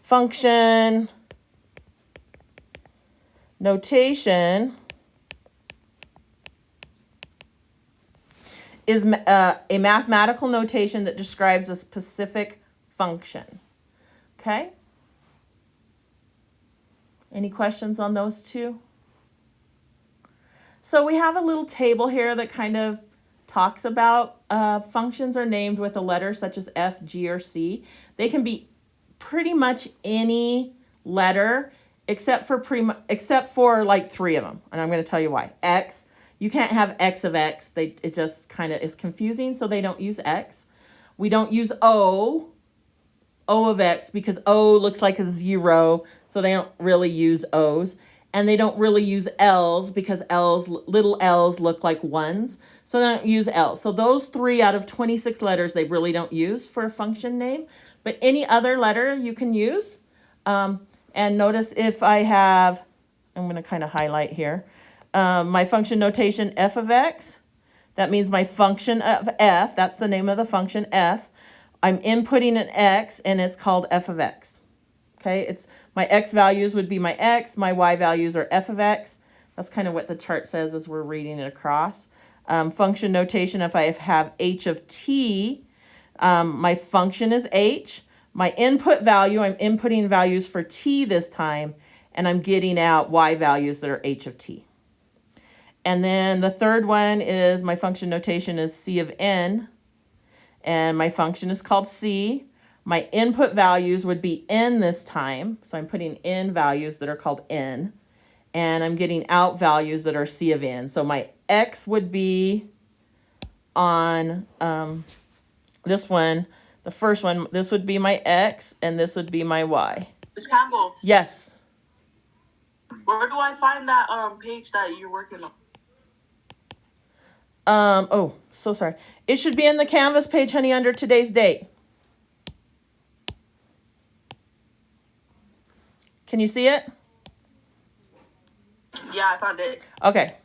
function notation is a mathematical notation that describes a specific function. Okay? Any questions on those two? So we have a little table here that kind of talks about functions are named with a letter such as F, G, or C. They can be pretty much any letter except for like 3 of them, and I'm going to tell you why. X, you can't have X of X. It just kind of is confusing, so they don't use X. We don't use O of X, because O looks like a 0, so they don't really use O's. And they don't really use L's, because little L's look like 1s, so they don't use L's. So those 3 out of 26 letters they really don't use for a function name, but any other letter you can use. And notice if I have, I'm going to kind of highlight here, my function notation F of X, that means my function of F, that's the name of the function F. I'm inputting an X, and it's called F of X. Okay, it's my X values would be my X, my Y values are F of X. That's kind of what the chart says as we're reading it across. Function notation, if I have H of T, my function is H. My input value, I'm inputting values for T this time, and I'm getting out Y values that are H of T. And then the third one is my function notation is C of N, and my function is called C. My input values would be N this time, so I'm putting N values that are called N, and I'm getting out values that are C of N. So my X would be on this one, the first one, this would be my X, and this would be my Y. Ms. Campbell. Yes. Where do I find that page that you're working on? Oh, so sorry. It should be in the Canvas page, honey, under today's date. Can you see it? Yeah, I found it. Okay.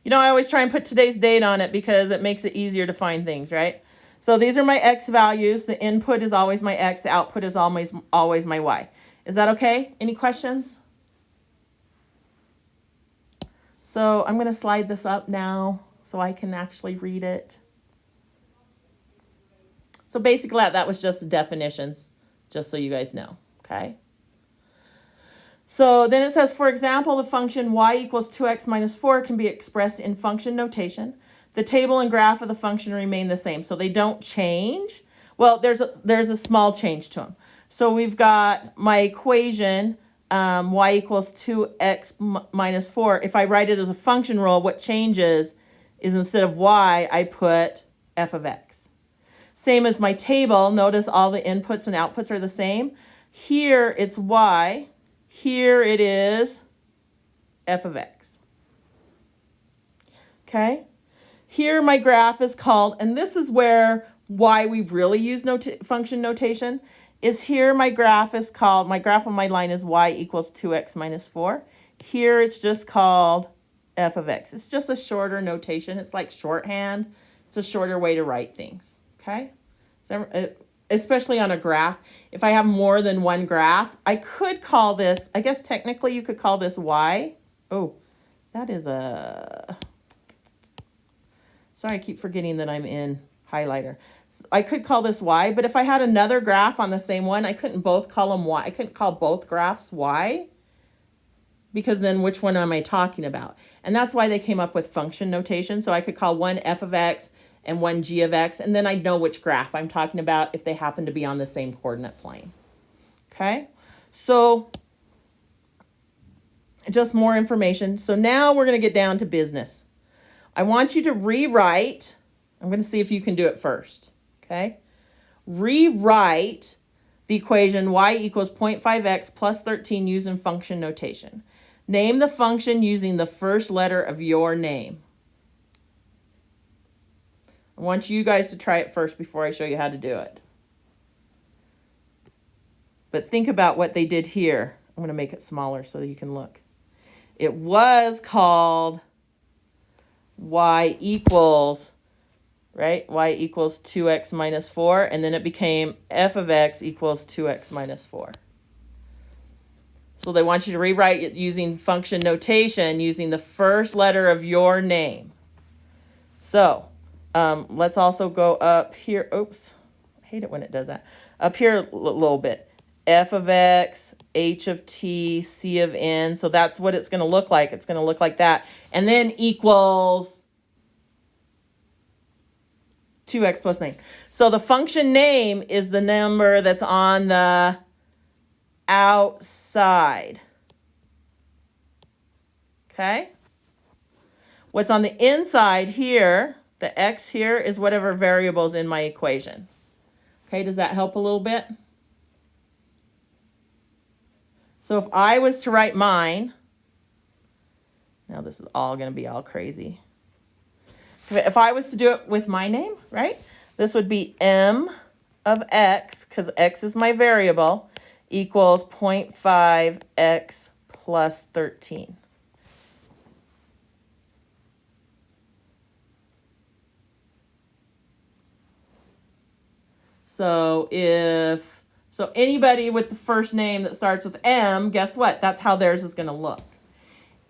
You know, I always try and put today's date on it because it makes it easier to find things, right? So these are my X values. The input is always my X. The output is always my Y. Is that okay? Any questions? So I'm going to slide this up now so I can actually read it. So basically that was just the definitions, just so you guys know, okay? So then it says, for example, the function y equals 2x minus 4 can be expressed in function notation. The table and graph of the function remain the same, so they don't change. Well, there's a small change to them. So we've got my equation, y equals 2x minus 4. If I write it as a function rule, what changes is instead of y, I put f of x. Same as my table. Notice all the inputs and outputs are the same. Here it's y. Here it is f of x. Okay? Here my graph is called, and this is where why we really use function notation, is here my graph is called, my graph on my line is y equals 2x minus 4. Here it's just called f of x. It's just a shorter notation. It's like shorthand. It's a shorter way to write things. Okay? So, especially on a graph. If I have more than one graph, I could call this, I guess technically you could call this y. Oh, that is a... Sorry, I keep forgetting that I'm in highlighter. So I could call this y, but if I had another graph on the same one, I couldn't both call them y. I couldn't call both graphs y, because then which one am I talking about? And that's why they came up with function notation. So I could call one f of x and one g of x, and then I'd know which graph I'm talking about if they happen to be on the same coordinate plane. Okay, so just more information. So now we're going to get down to business. I want you to rewrite. I'm going to see if you can do it first. Okay, rewrite the equation y equals 0.5x plus 13 using function notation. Name the function using the first letter of your name. I want you guys to try it first before I show you how to do it. But think about what they did here. I'm going to make it smaller so that you can look. It was called y equals right? Y equals 2x minus 4, and then it became f of x equals 2x minus 4. So they want you to rewrite it using function notation, using the first letter of your name. So let's also go up here. Oops, I hate it when it does that. Up here a little bit. F of x, h of t, c of n. So that's what it's going to look like. It's going to look like that. And then equals 2x plus 9. So the function name is the number that's on the outside. Okay? What's on the inside here, the x here, is whatever variable's in my equation. Okay, does that help a little bit? So if I was to write mine, now this is all going to be all crazy. If I was to do it with my name, right, this would be m of x, because x is my variable, equals 0.5x plus 13. So anybody with the first name that starts with M, guess what? That's how theirs is going to look.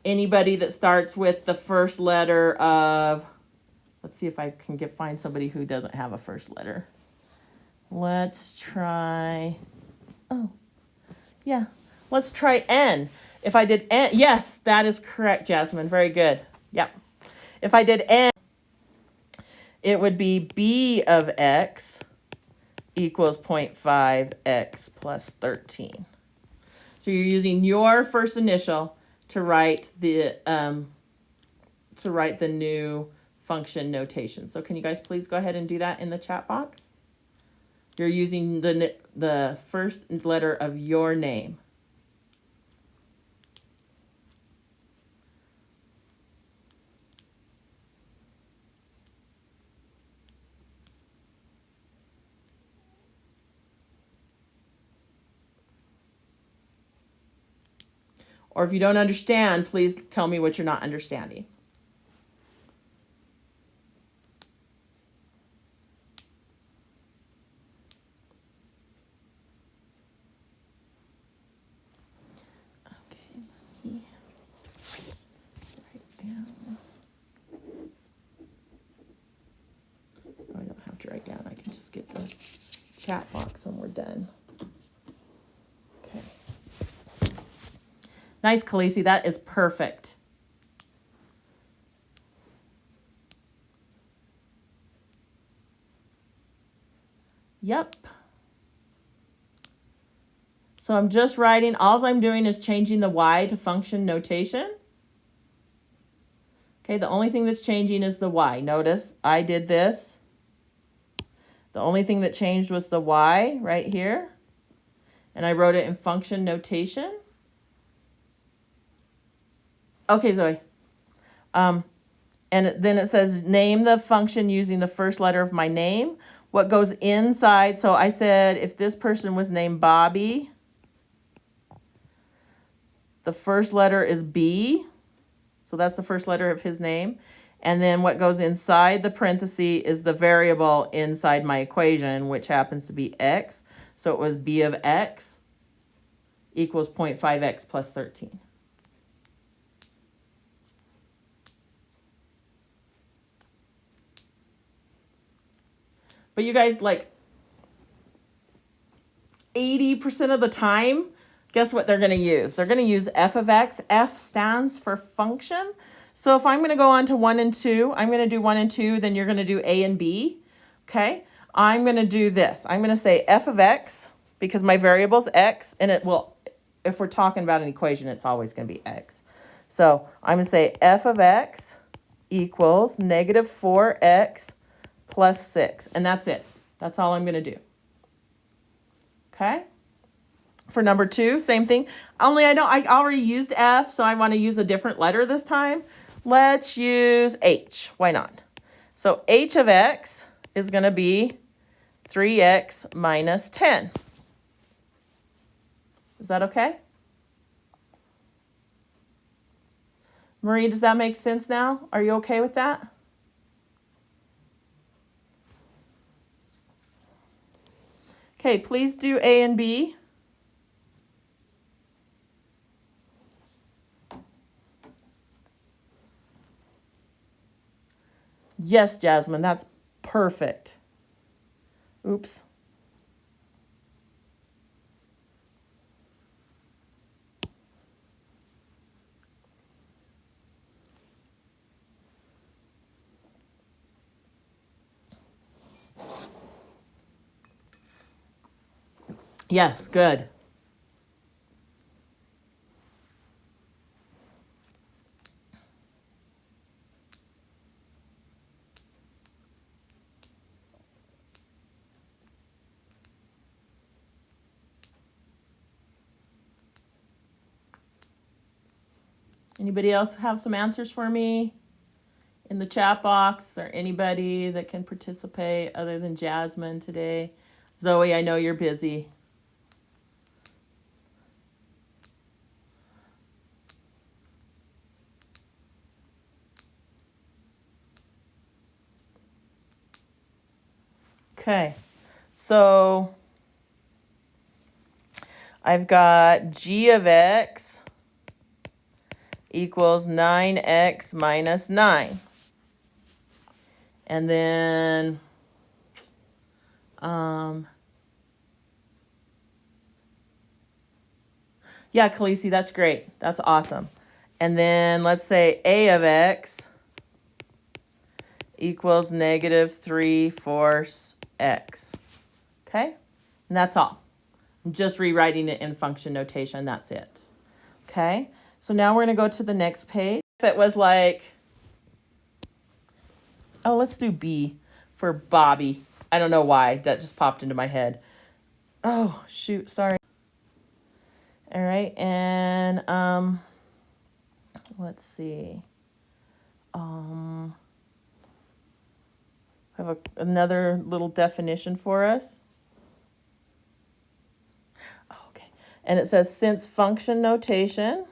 Anybody that starts with the first letter of, let's see if I can find somebody who doesn't have a first letter. Let's try, let's try N. If I did N, yes, that is correct, Jasmine. Very good. Yep. If I did N, it would be B of X equals 0.5x plus 13. So you're using your first initial to write the new function notation. So can you guys please go ahead and do that in the chat box? You're using the first letter of your name. Or if you don't understand, please tell me what you're not understanding. Okay, write down. Oh, I don't have to write down. I can just get the chat box when we're done. Okay. Nice, Khaleesi. That is perfect. Yep. So I'm just writing, all I'm doing is changing the y to function notation. Okay, the only thing that's changing is the y. Notice I did this. The only thing that changed was the y right here. And I wrote it in function notation. Okay, Zoe. And then it says name the function using the first letter of my name. What goes inside, so I said if this person was named Bobby, the first letter is B. So that's the first letter of his name. And then what goes inside the parenthesis is the variable inside my equation, which happens to be x. So it was B of x equals 0.5x plus 13. But you guys, like 80% of the time, guess what they're going to use? They're going to use f of x. F stands for function. So if I'm going to go on to 1 and 2, I'm going to do 1 and 2, then you're going to do a and b. Okay? I'm going to do this. I'm going to say f of x, because my variable is x, and it will, if we're talking about an equation, it's always going to be x. So I'm going to say f of x equals negative 4x plus 6. And that's it. That's all I'm going to do. Okay? For number 2, same thing. Only I already used F, so I want to use a different letter this time. Let's use H. Why not? So H of x is going to be 3x minus 10. Is that okay? Marie, does that make sense now? Are you okay with that? Okay, please do A and B. Yes, Jasmine, that's perfect. Oops. Yes, good. Anybody else have some answers for me in the chat box? Is there anybody that can participate other than Jasmine today? Zoe, I know you're busy. Okay, so I've got g of x equals 9x minus 9. And then yeah, Khaleesi, that's great. That's awesome. And then let's say a of x equals negative 3/4 x. Okay? And that's all. I'm just rewriting it in function notation. That's it. Okay? So now we're going to go to the next page. If it was like, oh, let's do B for Bobby. I don't know why. That just popped into my head. Oh, shoot. Sorry. All right. And let's see. I have another little definition for us. Okay. And it says, since function notation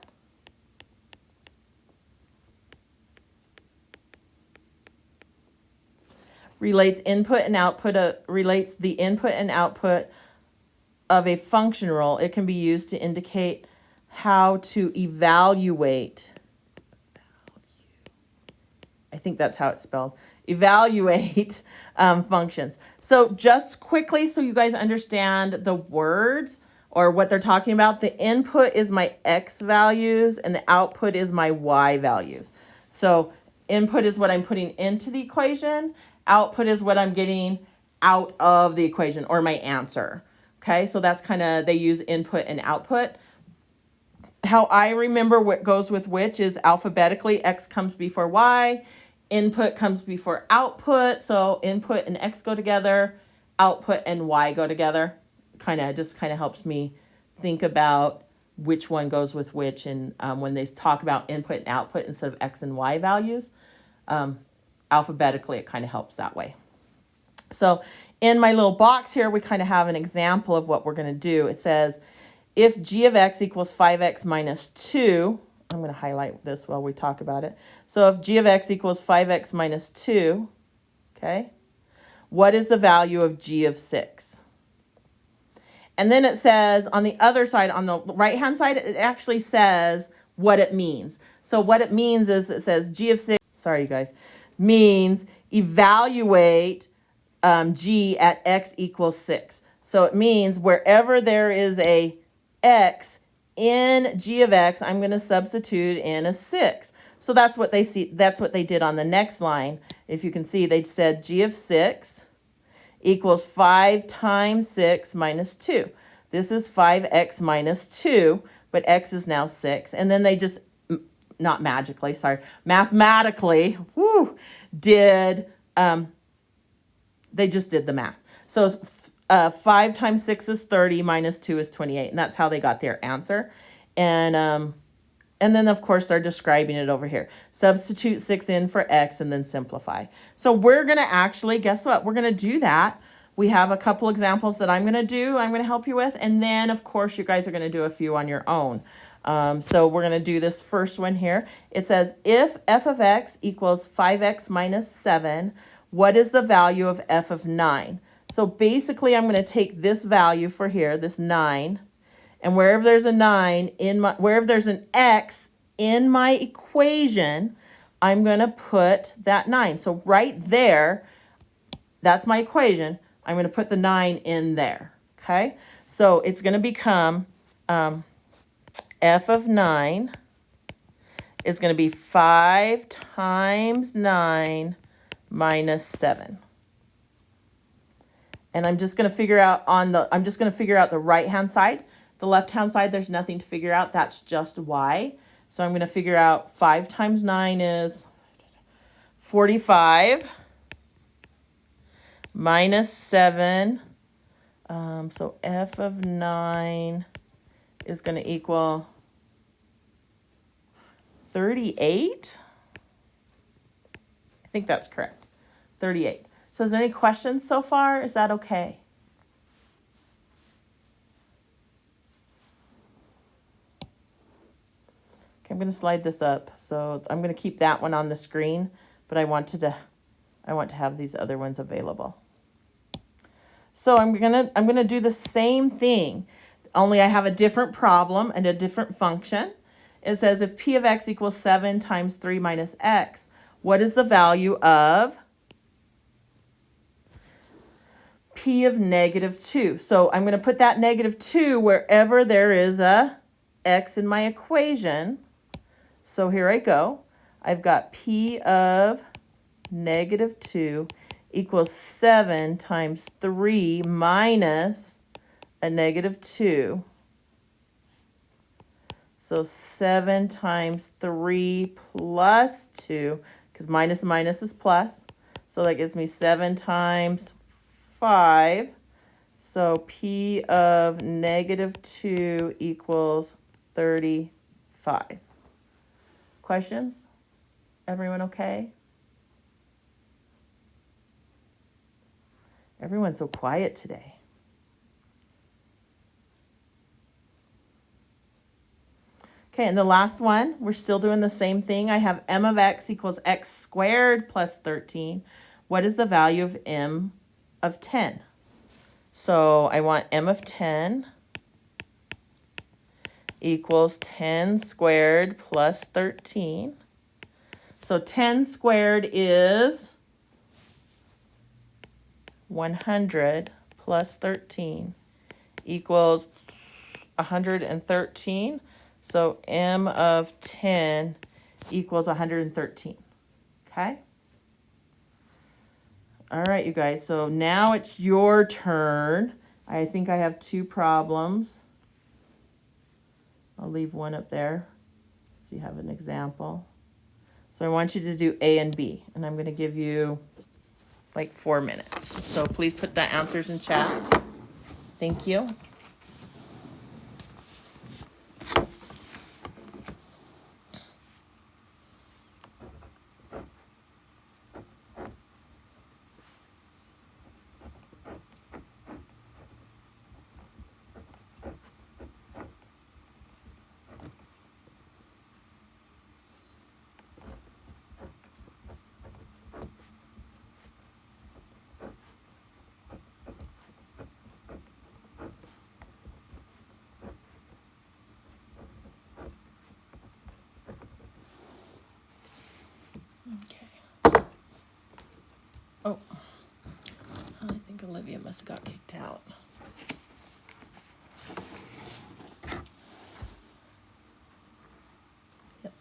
relates the input and output of a function rule, it can be used to indicate how to evaluate. I think that's how it's spelled. Evaluate functions. So just quickly, so you guys understand the words or what they're talking about, the input is my x values and the output is my y values. So input is what I'm putting into the equation. Output is what I'm getting out of the equation or my answer. Okay, so that's kind of, they use input and output. How I remember what goes with which is alphabetically, x comes before y, input comes before output. So input and x go together, output and y go together. Kind of helps me think about which one goes with which. And when they talk about input and output instead of x and y values, alphabetically, it kind of helps that way. So in my little box here, we kind of have an example of what we're going to do. It says, if g of x equals 5x minus 2, I'm going to highlight this while we talk about it. So if g of x equals 5x minus 2, okay, what is the value of g of 6? And then it says on the other side, on the right-hand side, it actually says what it means. So what it means is it says g of 6, sorry, you guys, means evaluate g at x equals 6. So it means wherever there is a x in g of x, I'm going to substitute in a 6. So that's what they see. That's what they did on the next line. If you can see, they said g of 6 equals 5 times 6 minus 2. This is 5x minus 2, but x is now 6. And then they just, not magically, sorry, mathematically, did, they just did the math. So 5 times 6 is 30, minus 2 is 28. And that's how they got their answer. And then, of course, they're describing it over here. Substitute 6 in for x and then simplify. So we're going to actually, guess what? We're going to do that. We have a couple examples that I'm going to do. I'm going to help you with. And then, of course, you guys are going to do a few on your own. So we're going to do this first one here. It says, if f of x equals 5x minus 7, what is the value of f of 9? So basically, I'm going to take this value for here, this 9, and wherever there's a 9 wherever there's an x in my equation, I'm going to put that 9. So right there, that's my equation. I'm going to put the 9 in there. Okay, so it's going to become f of 9 is going to be 5 times 9 minus 7. And I'm just going to figure out the right-hand side. The left-hand side, there's nothing to figure out. That's just y. So I'm going to figure out 5 times 9 is 45 minus 7. So f of 9 is going to equal 38. I think that's correct. 38. So is there any questions so far? Is that okay? Okay, I'm going to slide this up. So I'm going to keep that one on the screen, but I want to have these other ones available. So I'm going to do the same thing, only I have a different problem and a different function. It says if p of x equals 7 times 3 minus x, what is the value of p of negative 2? So I'm going to put that negative 2 wherever there is a x in my equation. So here I go. I've got p of negative 2 equals 7 times 3 minus a negative 2. So 7 times 3 plus 2, because minus and minus is plus. So that gives me 7 times 5. So p of negative 2 equals 35. Questions? Everyone okay? Everyone's so quiet today. Okay, and the last one, we're still doing the same thing. I have m of x equals x squared plus 13. What is the value of m of 10? So I want m of 10 equals 10 squared plus 13. So 10 squared is 100 plus 13 equals 113. So m of 10 equals 113. Okay? All right, you guys. So now it's your turn. I think I have 2 problems. I'll leave one up there so you have an example. So I want you to do A and B, and I'm going to give you like 4 minutes. So please put the answers in chat. Thank you. Okay. Oh, I think Olivia must have got kicked out. Yep.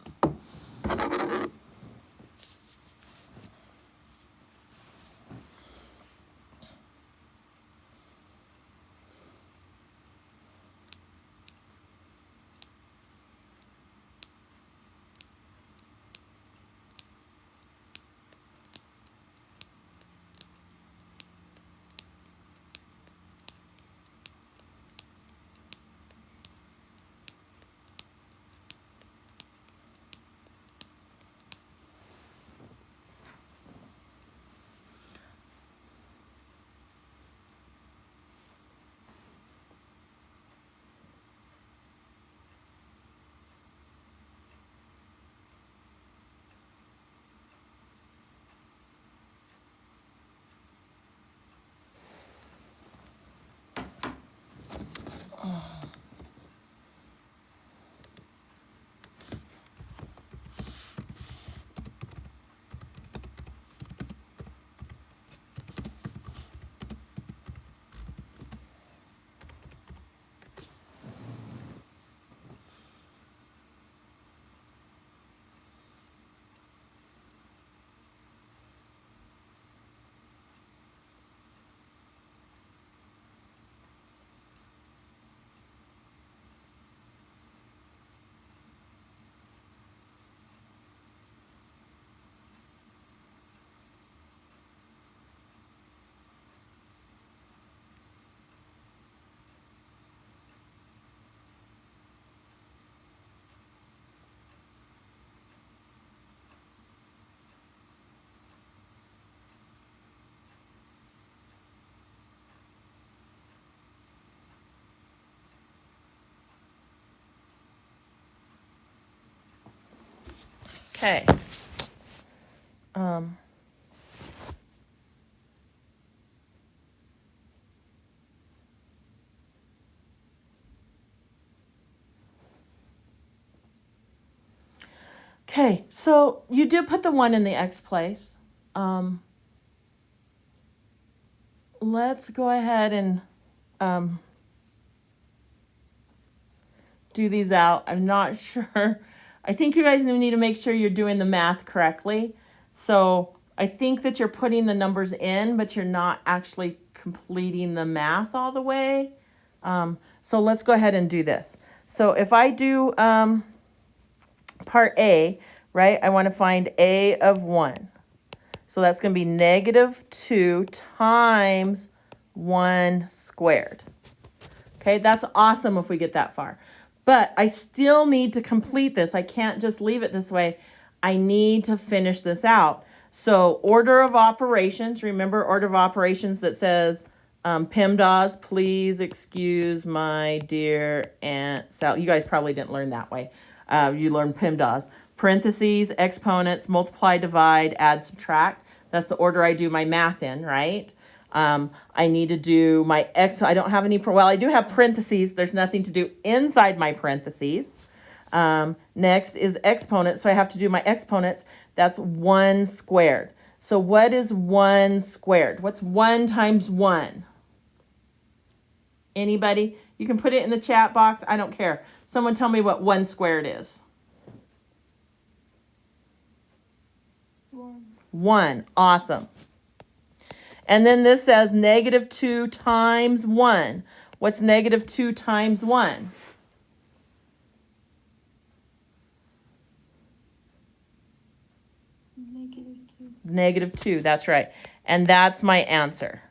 Okay. Okay, so you do put the 1 in the x place. Let's go ahead and do these out. I'm not sure. I think you guys need to make sure you're doing the math correctly. So I think that you're putting the numbers in, but you're not actually completing the math all the way. So let's go ahead and do this. So if I do part A, right, I want to find A of 1. So that's going to be -2 times 1 squared. Okay, that's awesome if we get that far. But I still need to complete this. I can't just leave it this way. I need to finish this out. So order of operations, remember order of operations that says PEMDAS, please excuse my dear Aunt Sally. You guys probably didn't learn that way. You learned PEMDAS. Parentheses, exponents, multiply, divide, add, subtract. That's the order I do my math in, right? I need to do my I don't have any, well, I do have parentheses. There's nothing to do inside my parentheses. Next is exponents. So I have to do my exponents. That's 1 squared. So what is 1 squared? What's 1 times 1? Anybody? You can put it in the chat box. I don't care. Someone tell me what 1 squared is. 1. Awesome. And then this says -2 times 1. What's -2 times 1? -2, that's right. And that's my answer,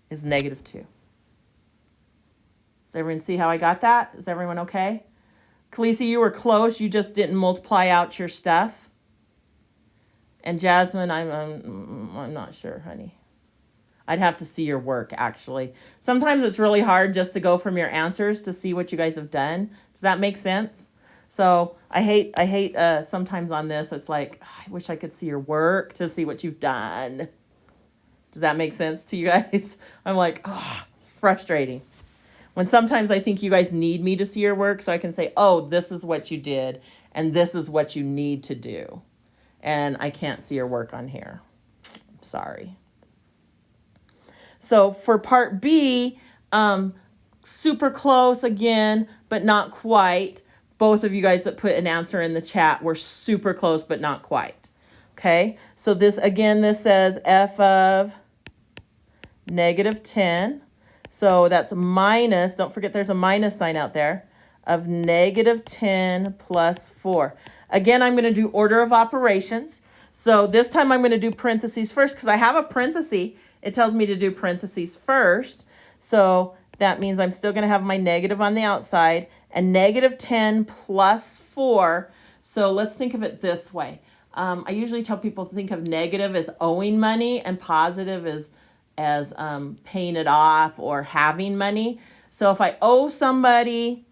is -2. Does everyone see how I got that? Is everyone okay? Khaleesi, you were close. You just didn't multiply out your stuff. And Jasmine, I'm not sure, honey. I'd have to see your work, actually. Sometimes it's really hard just to go from your answers to see what you guys have done. Does that make sense? So I hate sometimes on this, it's like, I wish I could see your work to see what you've done. Does that make sense to you guys? I'm like, it's frustrating. When sometimes I think you guys need me to see your work so I can say, oh, this is what you did and this is what you need to do. And I can't see your work on here. I'm sorry. So for part B, super close again, but not quite. Both of you guys that put an answer in the chat were super close, but not quite. Okay, so this, again, this says f of -10. So that's minus, don't forget there's a minus sign out there, of -10 plus 4. Again, I'm going to do order of operations. So this time I'm going to do parentheses first because I have a parenthesis. It tells me to do parentheses first. So that means I'm still going to have my negative on the outside and -10 plus 4. So let's think of it this way. I usually tell people to think of negative as owing money and positive as paying it off or having money. So if I owe somebody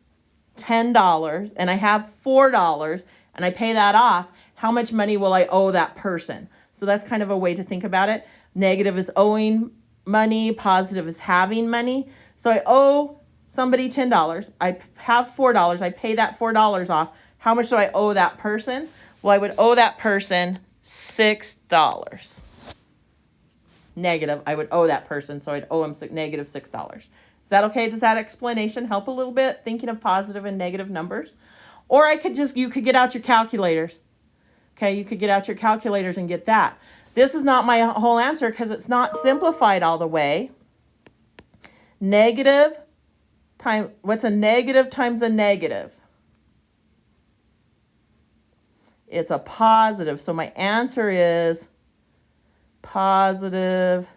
$10 and I have $4 and I pay that off, how much money will I owe that person? So that's kind of a way to think about it. Negative is owing money, positive is having money. So I owe somebody $10. I have $4. I pay that $4 off. How much do I owe that person? Well, I would owe that person $6. Negative, I would owe that person, so I'd owe him negative $6. Is that okay? Does that explanation help a little bit, thinking of positive and negative numbers? Or you could get out your calculators. Okay, you could get out your calculators and get that. This is not my whole answer because it's not simplified all the way. Negative times, what's a negative times a negative? It's a positive, so my answer is +6.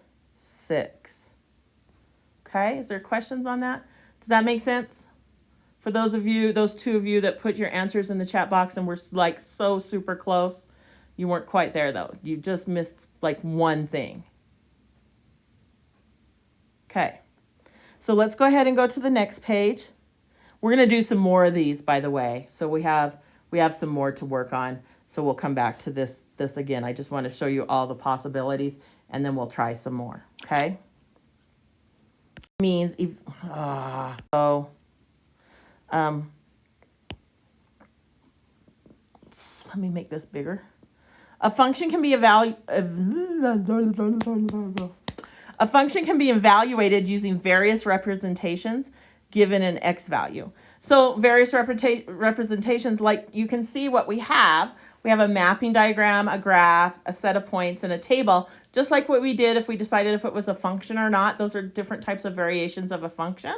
Okay, is there questions on that? Does that make sense? For those of you, those two of you that put your answers in the chat box and were like so super close, you weren't quite there though. You just missed like one thing. Okay, so let's go ahead and go to the next page. We're going to do some more of these, by the way. So we have we have some more to work on. So we'll come back to this again. I just want to show you all the possibilities, and then we'll try some more, okay? Means, let me make this bigger. A function can be evaluated using various representations given an x value. So various representations, like you can see what we have. We have a mapping diagram, a graph, a set of points, and a table, just like what we did if we decided if it was a function or not. Those are different types of variations of a function.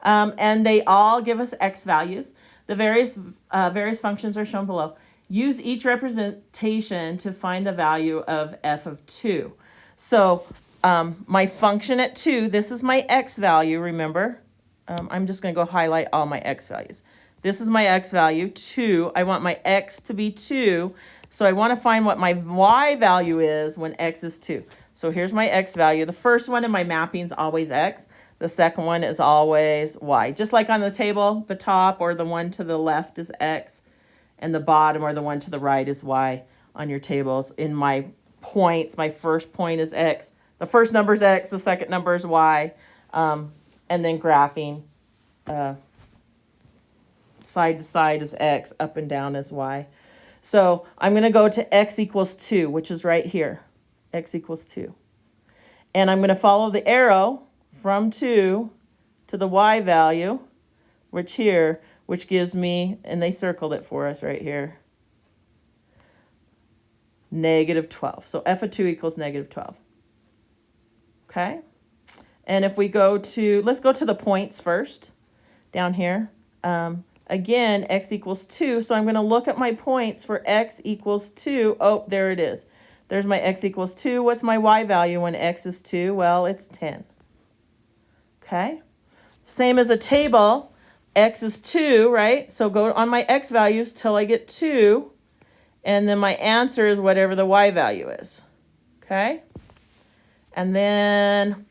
And they all give us x values. The various functions are shown below. Use each representation to find the value of f of 2. So my function at 2, this is my x value, remember? I'm just going to go highlight all my x values. This is my x value, 2. I want my x to be 2. So I want to find what my y value is when x is 2. So here's my x value. The first one in my mapping is always x. The second one is always y. Just like on the table, the top or the one to the left is x, and the bottom or the one to the right is y on your tables. In my points, my first point is x. The first number is x, the second number is y. And then graphing, side to side is x, up and down is y. So I'm going to go to x equals 2, which is right here. X equals 2. And I'm going to follow the arrow from 2 to the y value, which gives me, and they circled it for us right here, negative 12. So f of 2 equals negative 12. Okay? And if we go to, let's go to the points first, down here. Again, x equals 2, so I'm going to look at my points for x equals 2. Oh, there it is. There's my x equals 2. What's my y value when x is 2? Well, it's 10. Okay? Same as a table. X is 2, right? So go on my x values till I get 2, and then my answer is whatever the y value is. Okay? And then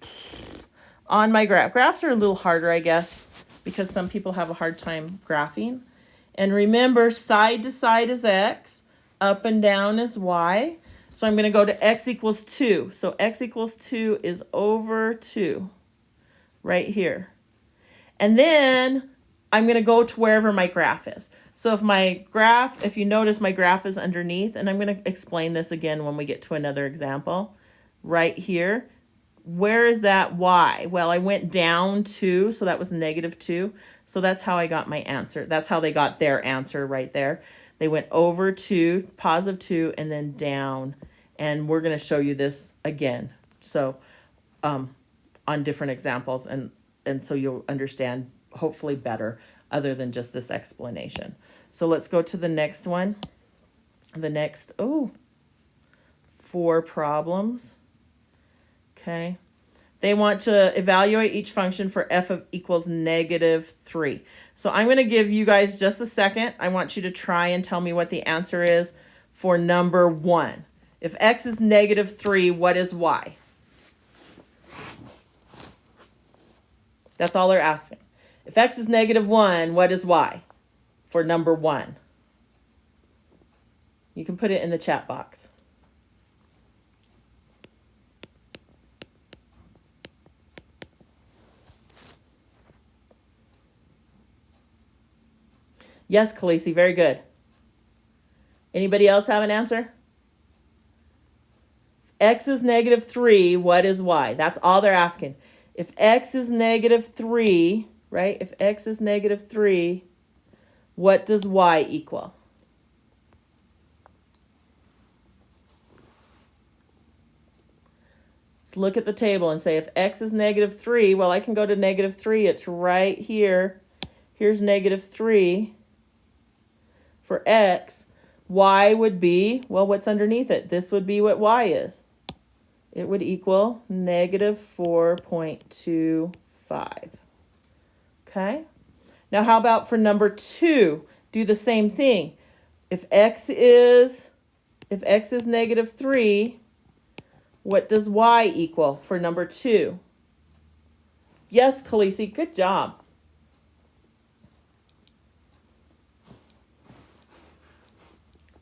on my graph. Graphs are a little harder, I guess, because some people have a hard time graphing. And remember, side to side is x, up and down is y. So I'm going to go to x equals 2. So x equals 2 is over 2, right here. And then I'm going to go to wherever my graph is. So if you notice, my graph is underneath, and I'm going to explain this again when we get to another example. Right here, where is that y? Well, I went down 2, so that was negative 2. So that's how I got my answer. That's how they got their answer right there. They went over 2, positive 2, and then down. And we're going to show you this again. So on different examples, and so you'll understand hopefully better other than just this explanation. So let's go to the next one. The next, 4 problems. Okay. They want to evaluate each function for f of equals negative 3. So I'm going to give you guys just a second. I want you to try and tell me what the answer is for number 1. If x is negative 3, what is y? That's all they're asking. If x is negative 1, what is y for number 1? You can put it in the chat box. Yes, Khaleesi, very good. Anybody else have an answer? X is negative 3, what is y? That's all they're asking. If x is negative 3, right? If x is negative 3, what does y equal? Let's look at the table and say if x is negative 3, well, I can go to negative 3. It's right here. Here's negative 3 for x. Y would be, well, what's underneath it? This would be what y is. It would equal negative 4.25. Okay? Now, how about for number 2? Do the same thing. If x is negative 3, what does y equal for number 2? Yes, Khaleesi, good job.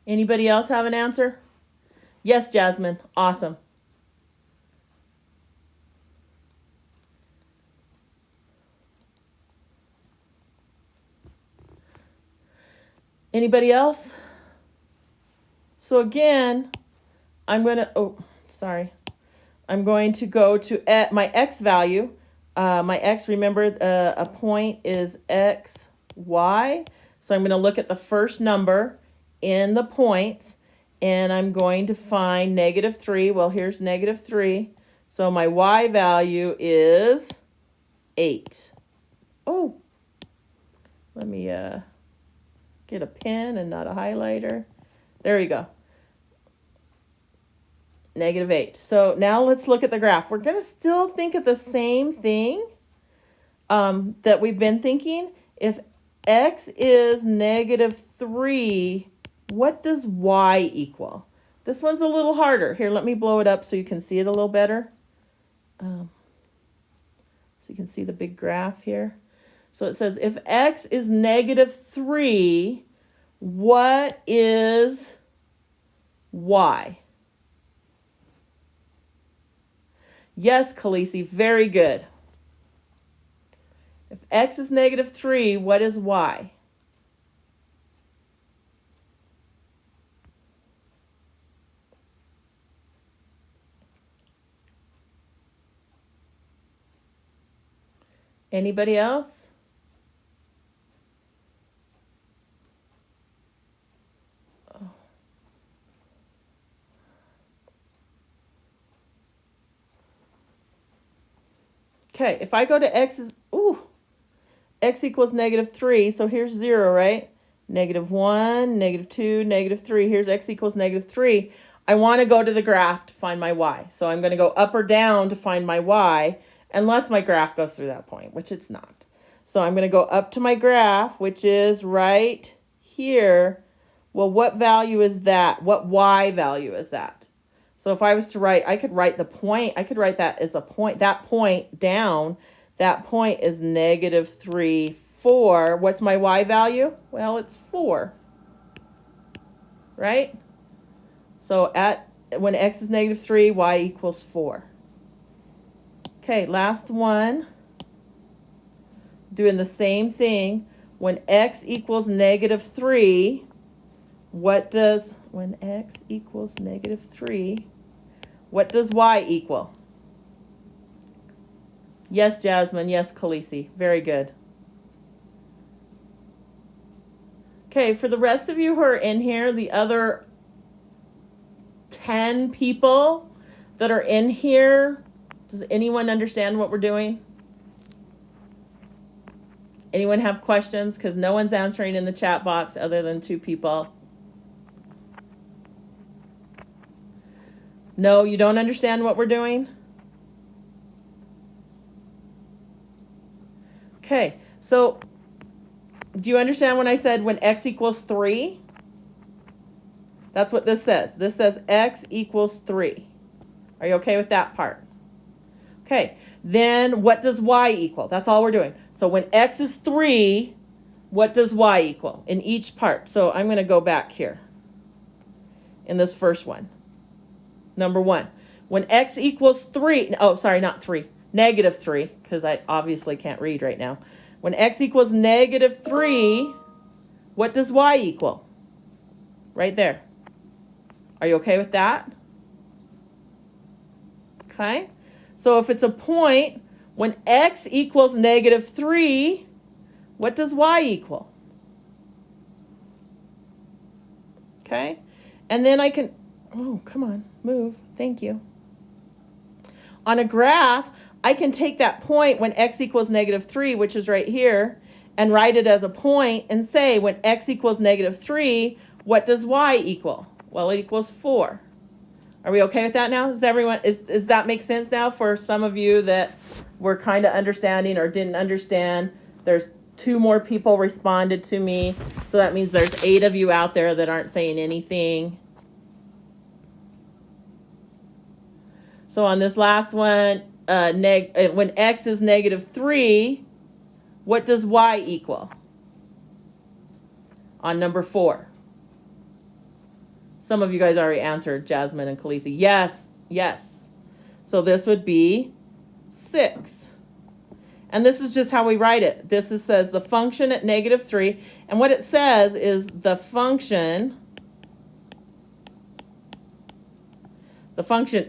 Anybody else have an answer? Yes, Jasmine. Awesome. Anybody else? So again, I'm going to, I'm going to go to my x value. My x, remember, a point is x, y. So I'm going to look at the first number in the point, and I'm going to find -3. Well, here's -3. So my y value is 8. Oh, let me get a pen and not a highlighter. There we go. -8. So now let's look at the graph. We're going to still think of the same thing that we've been thinking. If x is -3, what does y equal? This one's a little harder. Here, let me blow it up so you can see it a little better. So you can see the big graph here. So it says if x is -3, what is y? Yes, Khaleesi, very good. If x is -3, what is y? Anybody else? Okay, if I go to x equals -3, so here's 0, right? -1, -2, -3. Here's x equals -3. I want to go to the graph to find my y. So I'm going to go up or down to find my y, unless my graph goes through that point, which it's not. So I'm going to go up to my graph, which is right here. Well, what value is that? What y value is that? So if I was to write, I could write the point. I could write that as a point. That point down, that point is -3, 4. What's my y value? Well, it's 4. Right? So when x is -3, y equals 4. Okay, last one. Doing the same thing. When x equals -3, when x equals -3, what does y equal? Yes, Jasmine. Yes, Khaleesi. Very good. Okay, for the rest of you who are in here, the other 10 people that are in here, does anyone understand what we're doing? Anyone have questions? Because no one's answering in the chat box other than 2 people. No, you don't understand what we're doing? Okay, so do you understand when I said when x equals 3? That's what this says. This says x equals 3. Are you okay with that part? Okay, then what does y equal? That's all we're doing. So when x is 3, what does y equal in each part? So I'm going to go back here in this first one. Number 1, when x equals 3, oh, sorry, not 3, -3, because I obviously can't read right now. When x equals -3, what does y equal? Right there. Are you okay with that? Okay. So if it's a point, when x equals -3, what does y equal? Okay. And then I can, oh, come on, move. Thank you. On a graph, I can take that point when x equals -3, which is right here, and write it as a point and say when x equals -3, what does y equal? Well, it equals 4. Are we okay with that now? Does that make sense now for some of you that were kind of understanding or didn't understand? There's 2 more people responded to me. So that means there's 8 of you out there that aren't saying anything. So on this last one, when x is -3, what does y equal? On number 4. Some of you guys already answered, Jasmine and Khaleesi. Yes, yes. So this would be 6. And this is just how we write it. This says the function at -3. And what it says is the function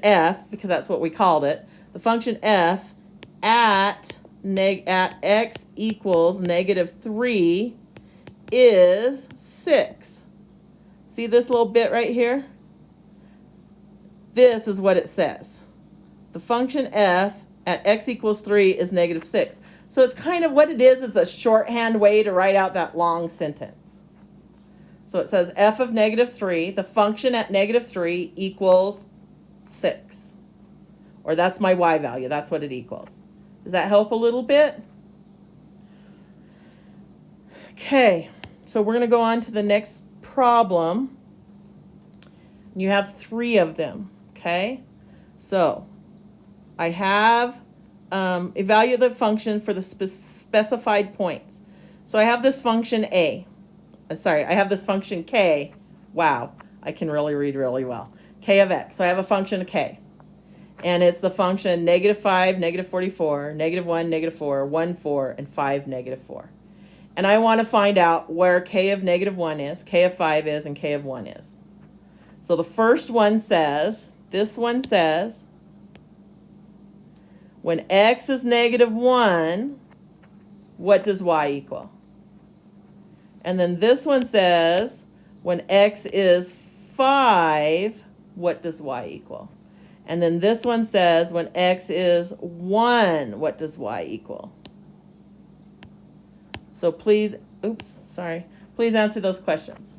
f, because that's what we called it, the function f at x equals -3 is 6. See this little bit right here? This is what it says. The function f at x equals 3 is -6. So it's kind of what it is a shorthand way to write out that long sentence. So it says f of -3, the function at -3 equals 6. Or that's my y value. That's what it equals. Does that help a little bit? Okay, so we're going to go on to the next problem. You have 3 of them, okay? So I have evaluate the function for the specified points. So I have this function I have this function k. Wow, I can really read really well. K of x. So I have a function k. And it's the function -5, -44, -1, -4, 1, 4, and 5, -4. And I want to find out where k of -1 is, k of 5 is, and k of 1 is. So the first one says, this one says, when x is -1, what does y equal? And then this one says, when x is 5, what does y equal? And then this one says, when x is 1, what does y equal? So please answer those questions.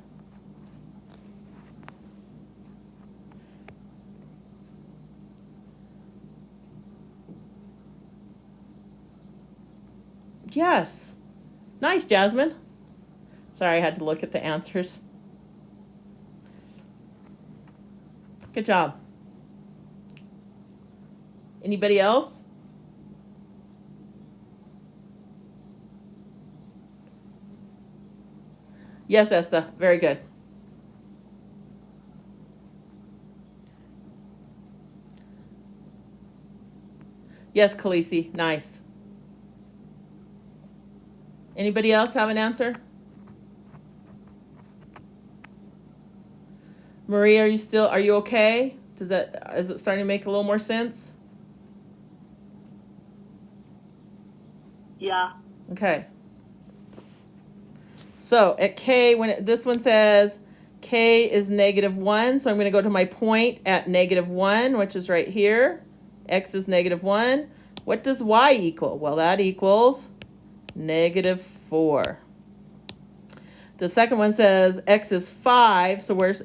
Yes. Nice, Jasmine. Sorry, I had to look at the answers. Good job. Anybody else? Yes, Esther. Very good. Yes, Khaleesi. Nice. Anybody else have an answer? Marie, are you okay? Is it starting to make a little more sense? Yeah. Okay. So at k, this one says k is -1, so I'm going to go to my point at -1, which is right here. X is -1. What does y equal? Well, that equals -4. The second one says x is 5, so where's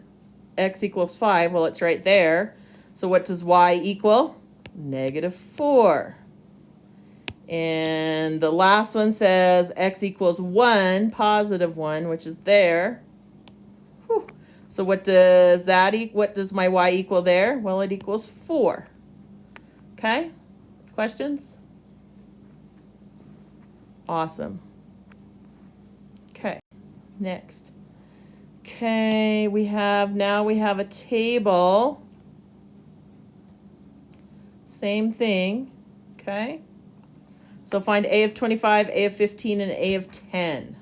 x equals 5? Well, it's right there. So what does y equal? -4. And the last one says x equals 1, +1, which is there. Whew. So what does my y equal there? Well, it equals 4. Okay? Questions? Awesome. Okay, next. Okay, we have a table. Same thing, okay? So find A of 25, A of 15, and A of 10.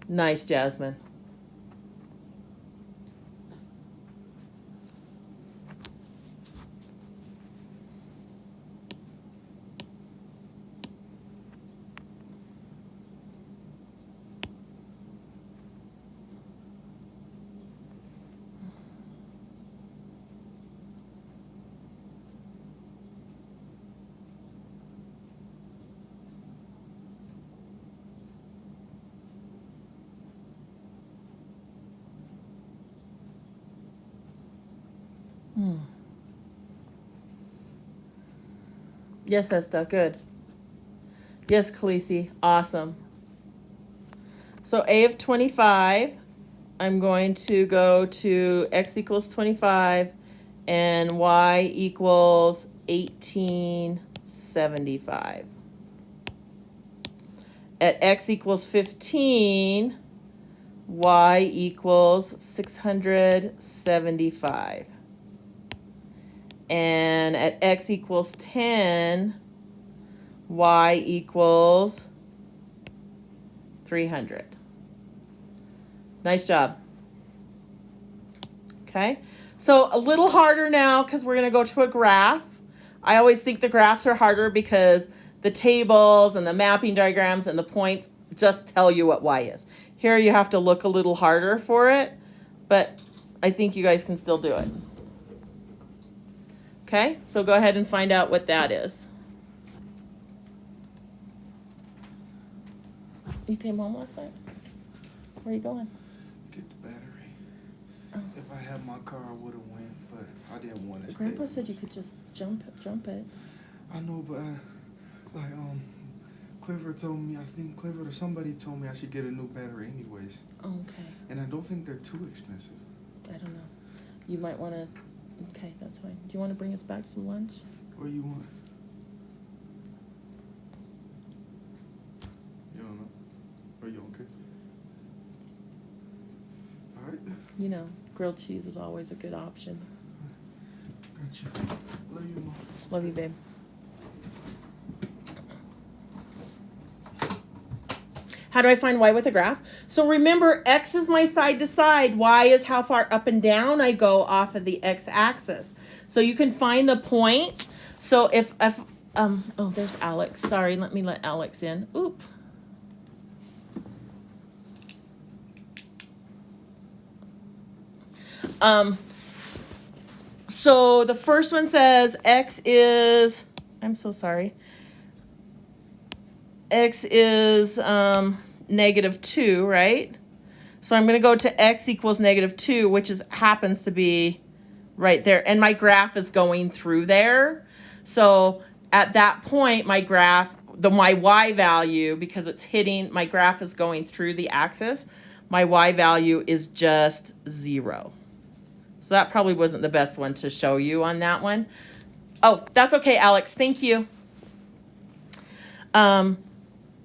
Nice, Jasmine. Yes, Esther, good. Yes, Khaleesi, awesome. So A of 25 I'm going to go to x equals 25 and y equals 1875. At x equals 15, y equals 675. And at x equals 10, y equals 300. Nice job. Okay, so a little harder now because we're going to go to a graph. I always think the graphs are harder because the tables and the mapping diagrams and the points just tell you what y is. Here you have to look a little harder for it, but I think you guys can still do it. Okay, so go ahead and find out what that is. You came home last night? Where are you going? Get the battery. Oh. If I had my car, I would have went, but I didn't want to stay. Grandpa said you could just jump it. I know, but Clifford told me, I think Clifford or somebody told me I should get a new battery anyways. Okay. And I don't think they're too expensive. I don't know. You might want to, okay, that's fine. Do you want to bring us back some lunch? What do you want? You don't know? Or you okay? All right. You know, grilled cheese is always a good option. Got you. Love you, Mom. Love you, babe. How do I find y with a graph? So remember, x is my side to side. Y is how far up and down I go off of the x-axis. So you can find the point. So if oh, there's Alex. Sorry, let me let Alex in. Oop. So the first one says x is, I'm so sorry. X is -2, right? So I'm going to go to x equals -2, which happens to be right there. And my graph is going through there. So at that point, my graph, my y value, because it's hitting, my graph is going through the axis, my y value is just 0. So that probably wasn't the best one to show you on that one. Oh, that's okay, Alex. Thank you.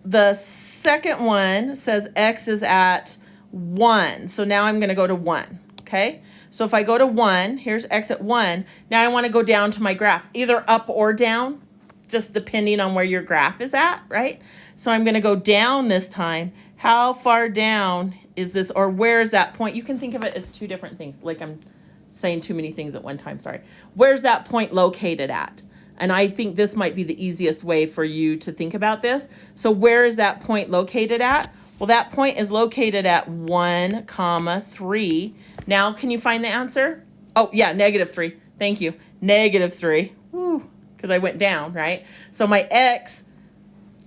The second one says x is at 1. So now I'm going to go to 1, okay? So if I go to 1, here's x at 1. Now I want to go down to my graph, either up or down, just depending on where your graph is at, right? So I'm going to go down this time. How far down is this, or where is that point? You can think of it as two different things. Like I'm saying too many things at one time, sorry. Where's that point located at? And I think this might be the easiest way for you to think about this. So where is that point located at? Well, that point is located at 1, 3. Now, can you find the answer? Oh, yeah, -3. Thank you. -3. Woo, because I went down, right? So my x,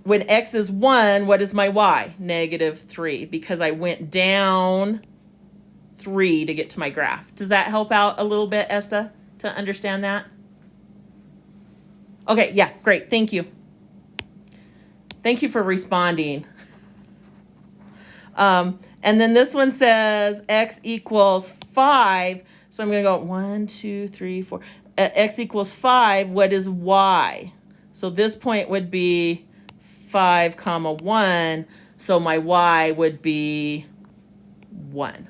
when x is 1, what is my y? -3, because I went down 3 to get to my graph. Does that help out a little bit, Esther, to understand that? Okay, yeah, great. Thank you. Thank you for responding. And then this one says x equals 5. So I'm going to go 1, 2, 3, 4. At x equals 5, what is y? So this point would be 5, 1. So my y would be 1.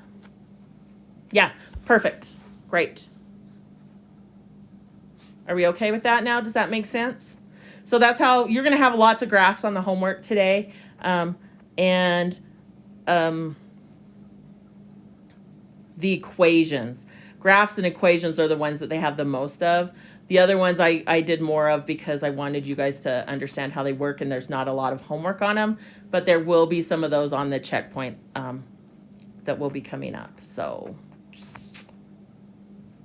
Yeah, perfect. Great. Are we okay with that now? Does that make sense? So that's how you're going to have lots of graphs on the homework today. The equations. Graphs and equations are the ones that they have the most of. The other ones I did more of because I wanted you guys to understand how they work, and there's not a lot of homework on them. But there will be some of those on the checkpoint that will be coming up. So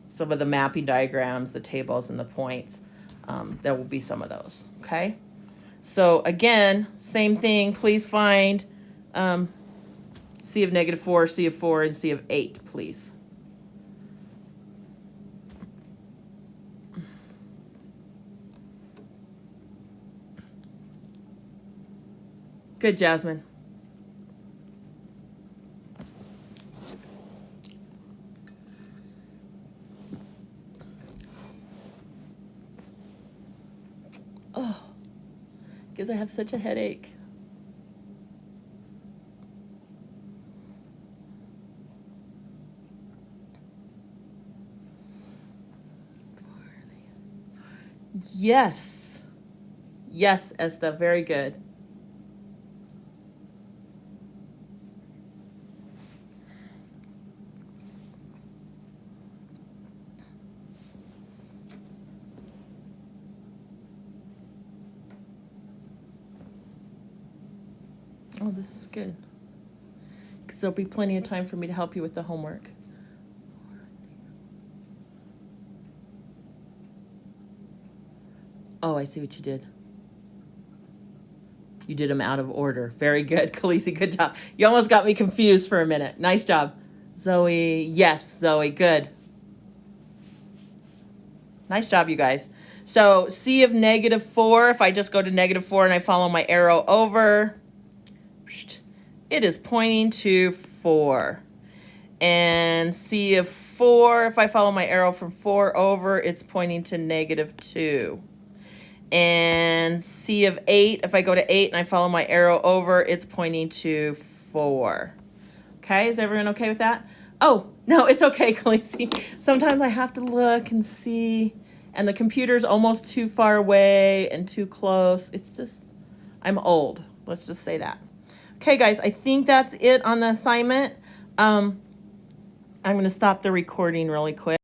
some of the mapping diagrams, the tables, and the points, there will be some of those, okay? So again, same thing, please find C of -4, C of 4, and C of 8, please. Good, Jasmine. guys, I have such a headache. Yes. Yes, Esther, very good. Oh, this is good. Because there'll be plenty of time for me to help you with the homework. Oh, I see what you did. You did them out of order. Very good, Khaleesi. Good job. You almost got me confused for a minute. Nice job. Zoe. Yes, Zoe. Good. Nice job, you guys. So C of -4, if I just go to -4 and I follow my arrow over, it is pointing to 4. And C of 4, if I follow my arrow from 4 over, it's pointing to -2. And C of 8, if I go to 8 and I follow my arrow over, it's pointing to 4. Okay, is everyone okay with that? Oh, no, it's okay, Khaleesi. Sometimes I have to look and see, and the computer's almost too far away and too close. It's just, I'm old. Let's just say that. Okay, guys, I think that's it on the assignment. I'm going to stop the recording really quick.